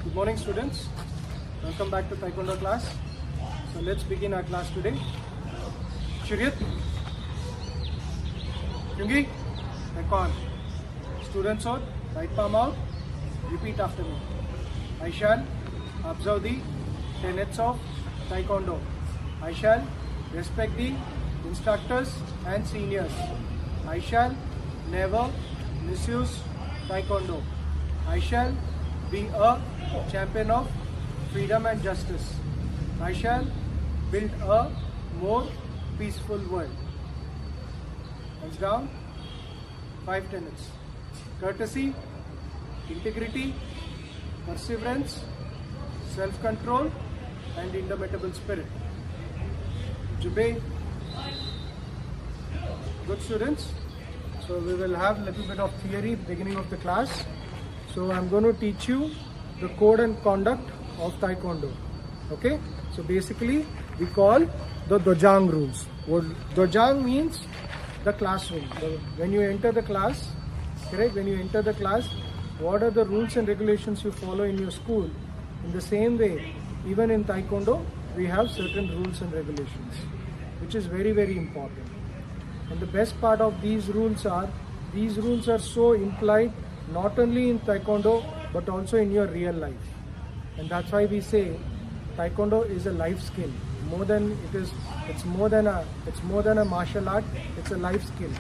Good morning, students. Welcome back to Taekwondo class. So let's begin our class today. Shriyat, Kyungi, Taekwondo. Students out, right palm out. Repeat after me. I shall observe the tenets of Taekwondo. I shall respect the instructors and seniors. I shall never misuse Taekwondo. I shall be a champion of freedom and justice. I shall build a more peaceful world. Hands down. 5 tenets. Courtesy, integrity, perseverance, self-control, and indomitable spirit. Jubei. Good students. So we will have a little bit of theory beginning of the class. So I'm going to teach you the code and conduct of Taekwondo. Okay? So basically we call the Dojang rules. What Dojang means the classroom. When you enter the class, correct? When you enter the class, what are the rules and regulations you follow in your school? In the same way, even in Taekwondo, we have certain rules and regulations, which is very, very important. And the best part of these rules are so implied not only in Taekwondo but also in your real life. And that's why we say Taekwondo is a life skill. It's more than a martial art, it's a life skill.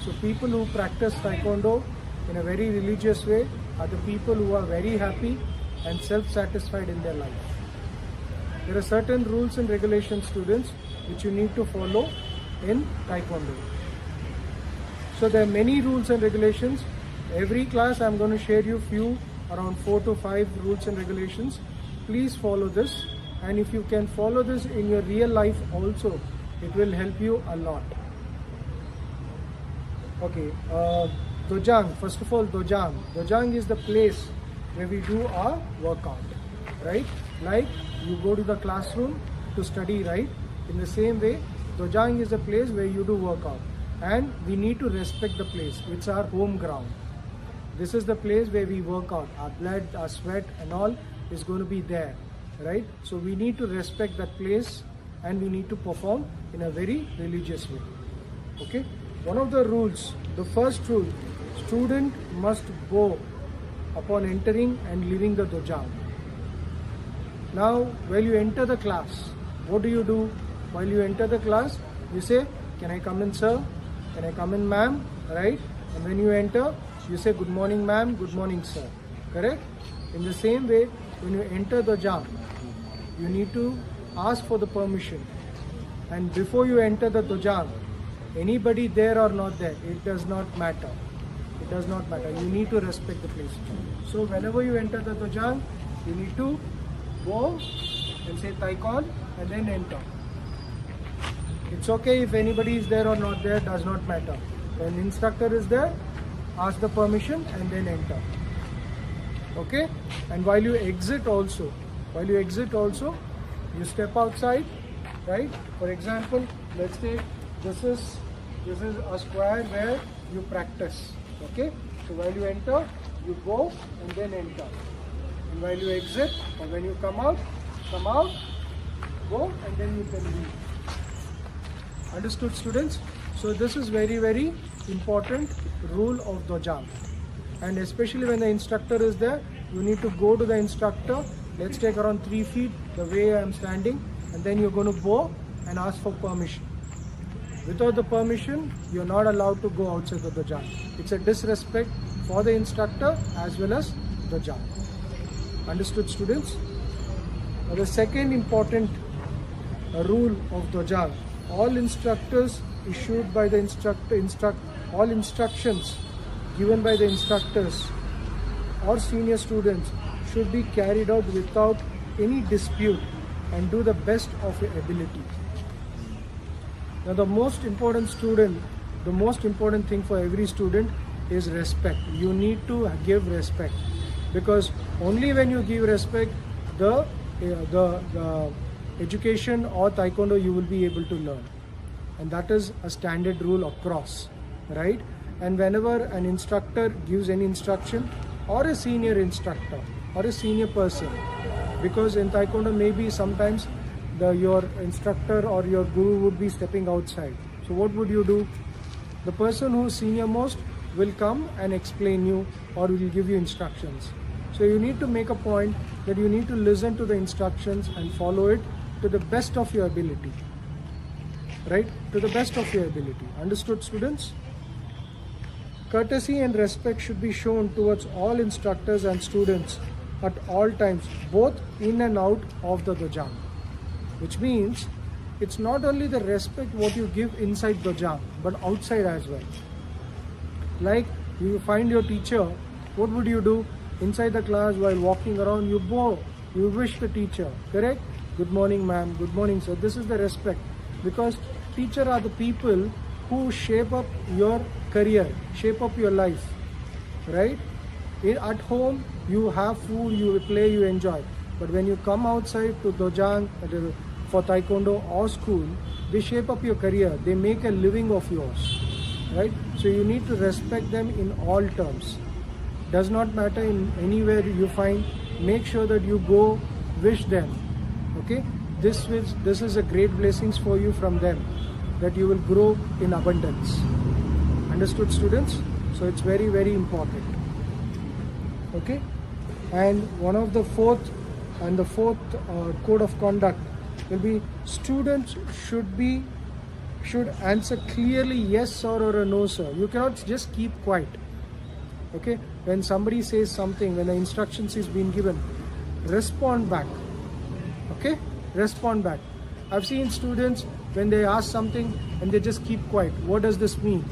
So people who practice Taekwondo in a very religious way are the people who are very happy and self-satisfied in their life. There are certain rules and regulations, students, which you need to follow in Taekwondo. So there are many rules and regulations. Every class I'm going to share you around 4 to 5 rules and regulations. Please follow this, and if you can follow this in your real life also, it will help you a lot. Okay, Dojang. First of all, Dojang. Dojang is the place where we do our workout, right? Like you go to the classroom to study, right? In the same way, Dojang is a place where you do workout, and we need to respect the place. It's our home ground. This is the place where we work out. Our blood, our sweat and all is going to be there, right? So we need to respect that place and we need to perform in a very religious way. Okay? One of the rules, the first rule, student must bow upon entering and leaving the Dojang. Now, while you enter the class, what do? While you enter the class, you say, "Can I come in, sir? Can I come in, ma'am?" Right? And when you enter, you say, "Good morning, ma'am. Good morning, sir." Correct? In the same way, when you enter the Dojang, you need to ask for the permission. And before you enter the Dojang, anybody there or not there, it does not matter. It does not matter. You need to respect the place. So whenever you enter the Dojang, you need to go and say Taekwondo and then enter. It's okay if anybody is there or not there, does not matter. When instructor is there, ask the permission and then enter. Okay? And while you exit also, you step outside, right? For example, let's say this is a square where you practice. Okay? So while you enter, you go and then enter. And while you exit or when you come out, go and then you can leave. Understood, students? So this is very, very important rule of Dojang. And especially when the instructor is there, you need to go to the instructor. Let's take around 3 feet the way I am standing, and then you're going to bow and ask for permission. Without the permission, you're not allowed to go outside the Dojang. It's a disrespect for the instructor as well as Dojang. Understood, students? Now the second important rule of Dojang, all instructors issued by the all instructions given by the instructors or senior students should be carried out without any dispute and do the best of your ability. Now the most important thing for every student is respect. You need to give respect, because only when you give respect, the education or Taekwondo you will be able to learn. And that is a standard rule across, right? And whenever an instructor gives any instruction or a senior instructor, or a senior person, because in Taekwondo maybe sometimes your instructor or your guru would be stepping outside. So what would you do? The person who is senior most will come and explain you or will give you instructions. So you need to make a point that you need to listen to the instructions and follow it to the best of your ability. Right? To the best of your ability. Understood, students? Courtesy and respect should be shown towards all instructors and students at all times, both in and out of the dojang. Which means it's not only the respect what you give inside dojang, but outside as well. Like you find your teacher, what would you do? Inside the class while walking around, you bow, you wish the teacher, correct? Good morning ma'am, good morning sir. This is the respect, because teacher are the people who shape up your career, shape up your life, right? At home, you have food, you play, you enjoy. But when you come outside to dojang, for Taekwondo or school, they shape up your career. They make a living of yours, right? So you need to respect them in all terms. Does not matter in anywhere you find. Make sure that you go wish them. Okay? This is a great blessings for you from them, that you will grow in abundance. Understood, students? So it's very, very important. Okay? And one of the fourth code of conduct will be students should answer clearly yes sir or a no sir. You cannot just keep quiet. Okay? When somebody says something, when the instructions is being given, respond back. Okay? Respond back. I've seen students when they ask something and they just keep quiet. What does this mean?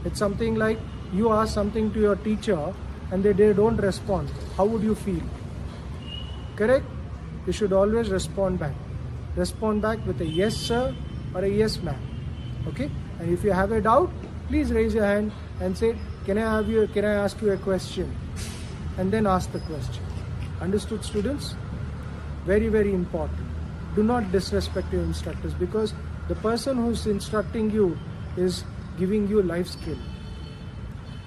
It's something like you ask something to your teacher and they don't respond. How would you feel? Correct? You should always respond back. Respond back with a yes sir or a yes ma'am. Okay? And if you have a doubt, please raise your hand and say, can I ask you a question? And then ask the question. Understood, students? Very, very important. Do not disrespect your instructors, because the person who's instructing you is giving you life skill.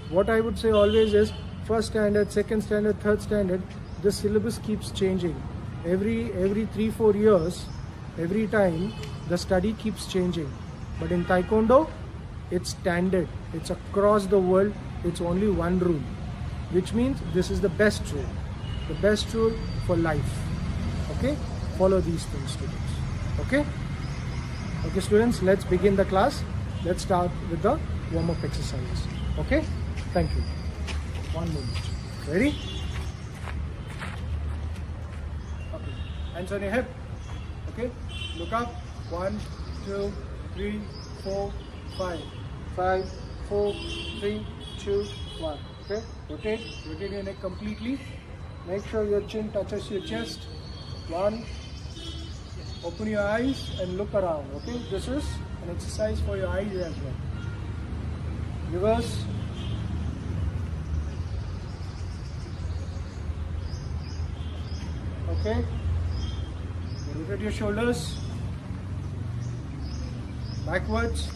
What I would say always is, first standard, second standard, third standard, the syllabus keeps changing. Every 3-4 years, every time, the study keeps changing. But in Taekwondo, it's standard. It's across the world. It's only one rule, which means this is the best rule. The best rule for life. Okay? Follow these things, students. Okay? Okay, students, let's begin the class. Let's start with the warm-up exercises. Okay? Thank you. 1 minute. Ready? Okay. Hands on your hip. Okay? Look up. 1, 2, 3, 4, 5. 5, 4, 3, 2, 1. Okay? Rotate your neck completely. Make sure your chin touches your chest. 1. Open your eyes and look around. Okay? This is an exercise for your eyes as well. Reverse. Okay? Rotate your shoulders. Backwards.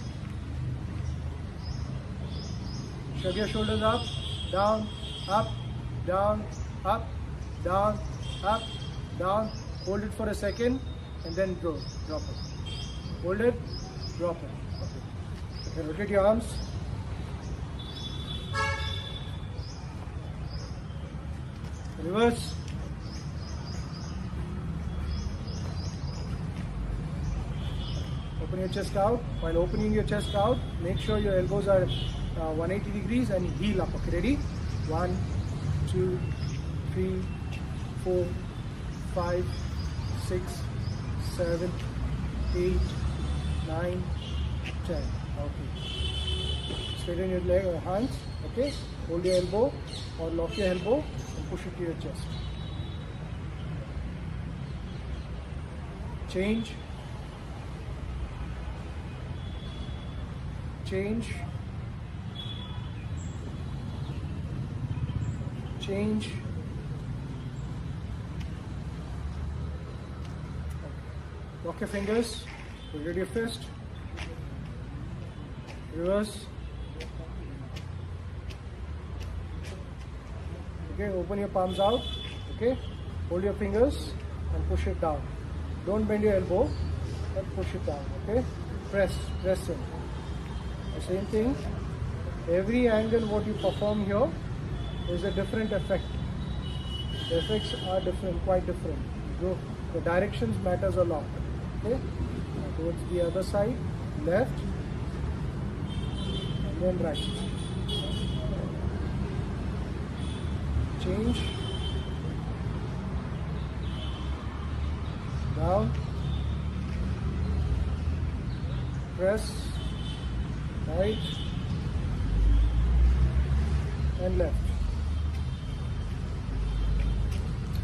Shrug your shoulders up, down, up, down, up, down, up, down. Hold it for a second and then go. Drop it. Hold it, drop it. Okay. Okay, rotate your arms. Reverse. Open your chest out. While opening your chest out, make sure your elbows are 180 degrees and heel up. Okay, ready? 1, 2, 3, 4, 5, 6, 7, 8, 9, 10. Okay. Straighten your leg or hands. Okay. Hold your elbow or lock your elbow and push it to your chest. Change. Change. Change. Lock your fingers. Rotate your fist. Reverse. Okay, open your palms out. Okay, hold your fingers and push it down. Don't bend your elbow, but push it down. Okay, press in. The same thing. Every angle what you perform here is a different effect. The effects are different, quite different. The directions matters a lot. Okay, now towards the other side, left and then right. Change. Down. Press. Right. And left.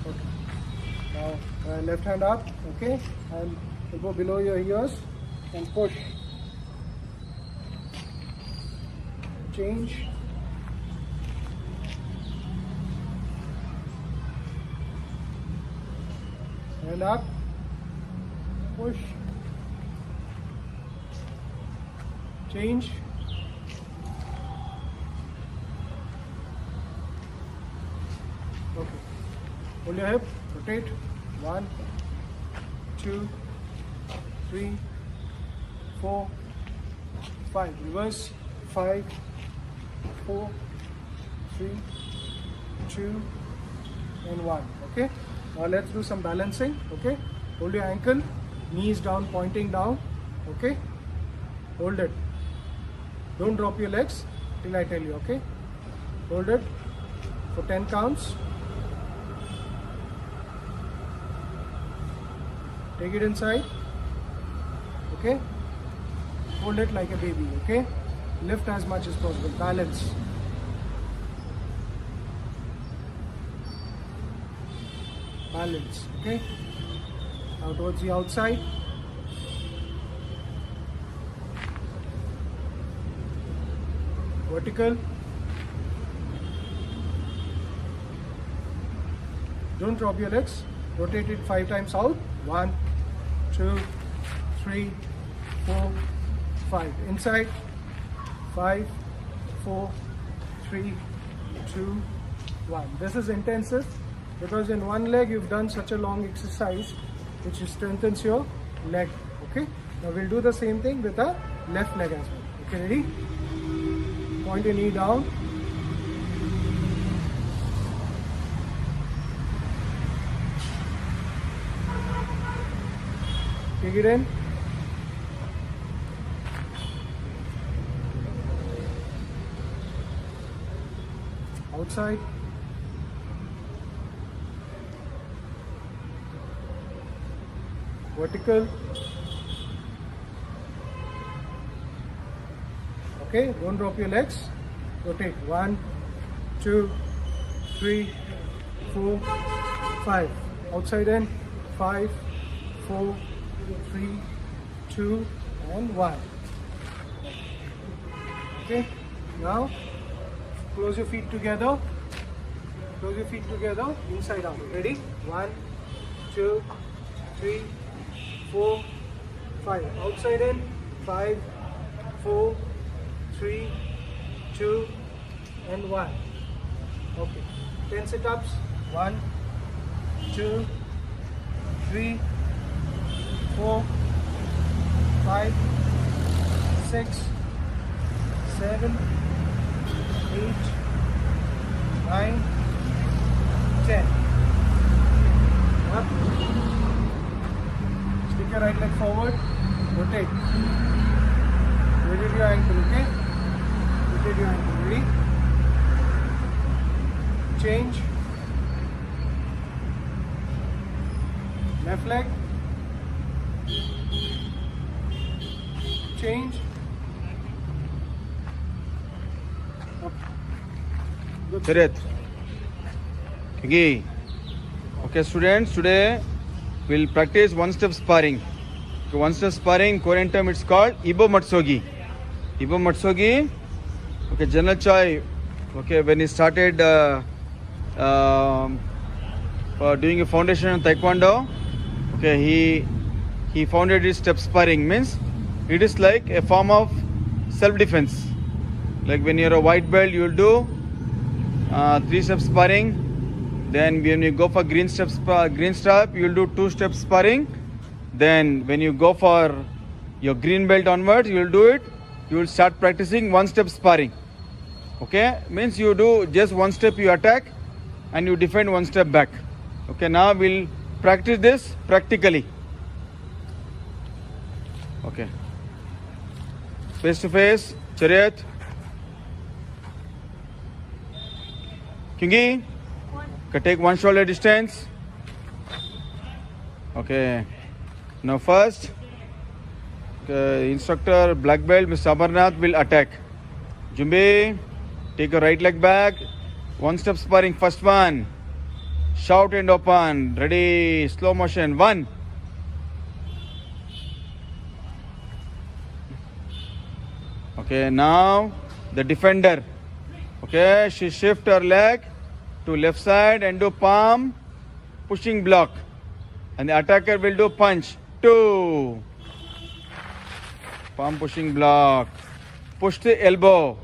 Okay. Now left hand up. Okay. And elbow below your ears and push. Change. And up. Push. Change. Okay. Hold your hip. Rotate. 1, 2, 3, 4, 5. Reverse. 5, 4, 3, 2, and 1. Okay. Now let's do some balancing. Okay. Hold your ankle. Knees down, pointing down. Okay. Hold it. Don't drop your legs till I tell you. Okay. Hold it for 10 counts. Take it inside. Okay. Hold it like a baby. Okay. Lift as much as possible. Balance. Balance. Okay. Now towards the outside. Vertical. Don't drop your legs. Rotate it 5 times out. 1, 2, 3, 4, 5. Inside. 5, 4, 3, 2, 1. This is intensive because in one leg you've done such a long exercise which strengthens your leg. Okay. Now we'll do the same thing with the left leg as well. Okay, ready? Point your knee down. Take it in. Outside. Vertical. Okay, don't drop your legs. Rotate. 1, 2, 3, 4, 5. Outside in. 5, 4, 3, 2, and 1. Okay, now close your feet together. Close your feet together, inside out. Ready? 1, 2, 3, 4, 5. Outside in. 5, 4, 3, 2, and 1. Okay. 10 sit-ups. 1, 2, 3, 4, 5, 6, 7, 8, 9, 10. Up. Stick your right leg forward. Rotate. Rotate your ankle, okay? Rotate your ankle. Ready? Change. Left leg. Change. Up. Good. Charit. Okay, students, today we'll practice one-step sparring. Okay, one-step sparring, Korean term it's called Ibo Matsogi. Ibo Matsogi. Okay, General Choi. Okay, when he started doing a foundation in Taekwondo, okay, he founded his step sparring. Means it is like a form of self-defense. Like when you're a white belt, you'll do 3-step sparring. Then when you go for green step, you will do 2 steps sparring. Then when you go for your green belt onwards, you will do it. You will start practicing 1 step sparring. Okay, means you do just 1 step you attack and you defend 1 step back. Okay, now we'll practice this practically. Okay, face to face, chariot. Kingi, take 1 shoulder distance. Okay, now first instructor black belt Mr. Amarnath will attack. Jumbe, take your right leg back. 1 step sparring, first one. Shout and open. Ready, slow motion. 1. Okay, now the defender. Okay, she shift her leg to left side and do palm pushing block. And the attacker will do punch. 2. Palm pushing block. Push the elbow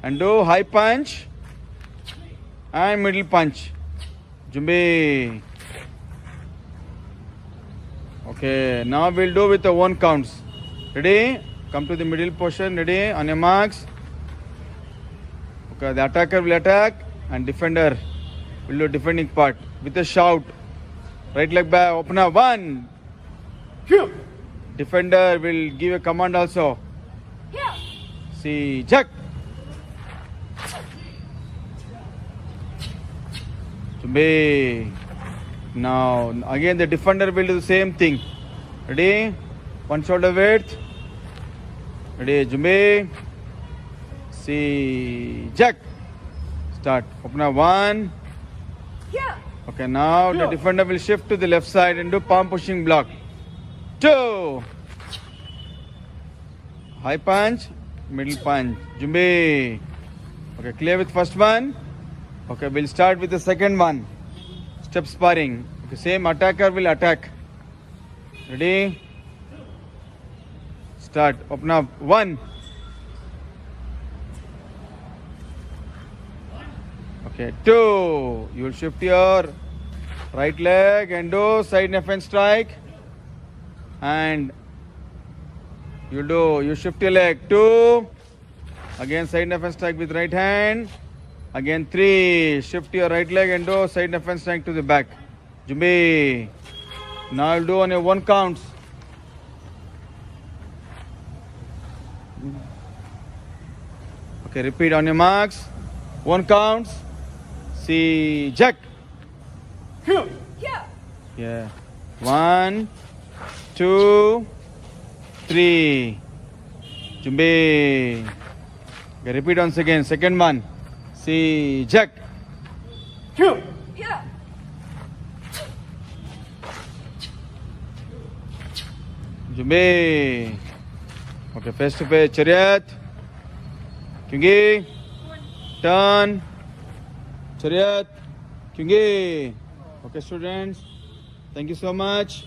and do high punch and middle punch. Jumbe. Okay, now we'll do with the 1 counts. Ready? Come to the middle portion. Ready? On your marks. Okay, the attacker will attack and defender will do defending part with a shout. Right leg back, open up. 1. Defender will give a command also. See, check. Jumbe. Now again the defender will do the same thing. Ready? 1 shoulder width. Ready? Jumbe. See, check. Start. Open up. 1. Okay, now the defender will shift to the left side and do palm pushing block. 2. High punch, middle punch. Jumbe. Okay, clear with first one. Okay, we'll start with the second one. Step sparring. Okay, same attacker will attack. Ready? Start. Open up. 1. Okay, 2. You will shift your right leg and do side knife and strike. And you shift your leg. 2. Again side knife and strike with right hand. Again 3. Shift your right leg and do side knife and strike to the back. Jumbe. Now I'll do on your 1 counts. Okay, repeat on your marks. 1 counts. See, jack. Yeah. 1, 2, 3. Jumbe. Okay, repeat once again. Second one. See, jack. Jumbe. Okay, face to face. Chariot. Kyungi. Turn. Chariot. Kyungi. Okay, students. Thank you so much.